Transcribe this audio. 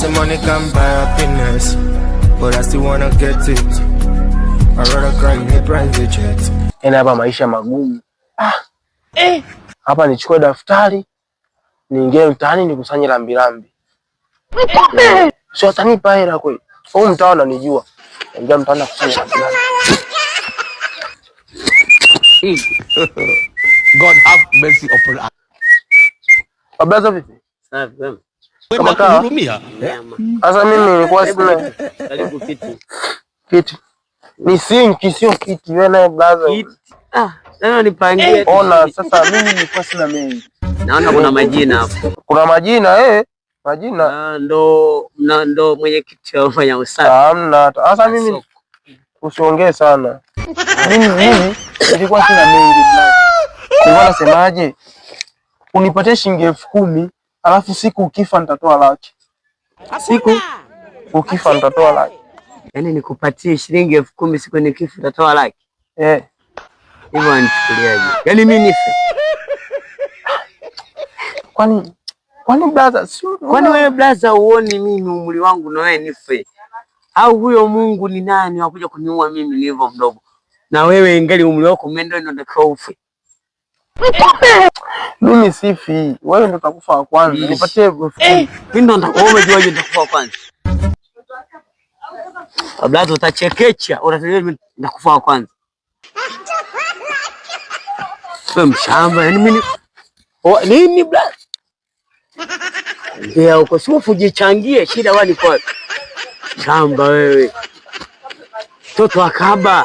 say money can buy happiness, but I still wanna get it. I'd rather cry in a private jet. Hapa maisha magumu. Hapa nichukue daftari, niingie mtaani nikusanye lambilambi. Sio atanipa hela kweli. Huu mtaa unanijua. Ingia mtaani kusanya lambilambi. God have mercy upon us. Abaza vipi? Safi wewe. Kama kuhurumia. Sasa mimi nilikuwa sina karibu kiti. Kiti. Ni sinki sio kiti. Wewe naye blaza. Leo nipangie. Ona sasa mimi nilikuwa sina mengi. Naona kuna majina hapo. Kuna majina majina. Ndo mwenyekiti wa kufanya usafi. Hamna. Sasa mimi usiongee sana. Mimi nilikuwa sina mengi blaza. Nilikuwa nasemaje? Unipatie shilingi 10,000, alafu siku ukifa nitatoa laki. Siku ukifa nitatoa laki. Yaani nikupatie shilingi 10,000 siku nikifa nitatoa laki? Hivyo anichukuliaje? Yaani mimi nife? Kwani blaza, kwani wewe blaza uone mimi umri wangu na wewe nife? Au huyo Mungu ni nani wakuja kuniua mimi nilivyo mdogo? Na wewe ingali umri wako umeenda ndio unatakiwa ufe. Mimi sifi, wewe ndo utakufa wa kwanza. Nipatie 10,000. Mimi ndo umejuaje nitakufa wa kwanza? Blaza utachekecha, unataka mimi nitakufa wa kwanza. Wewe mshamba, yani mimi nini blaza? Ndio uko sio fujichangie shida wani kwa shamba wewe. Toto akaba.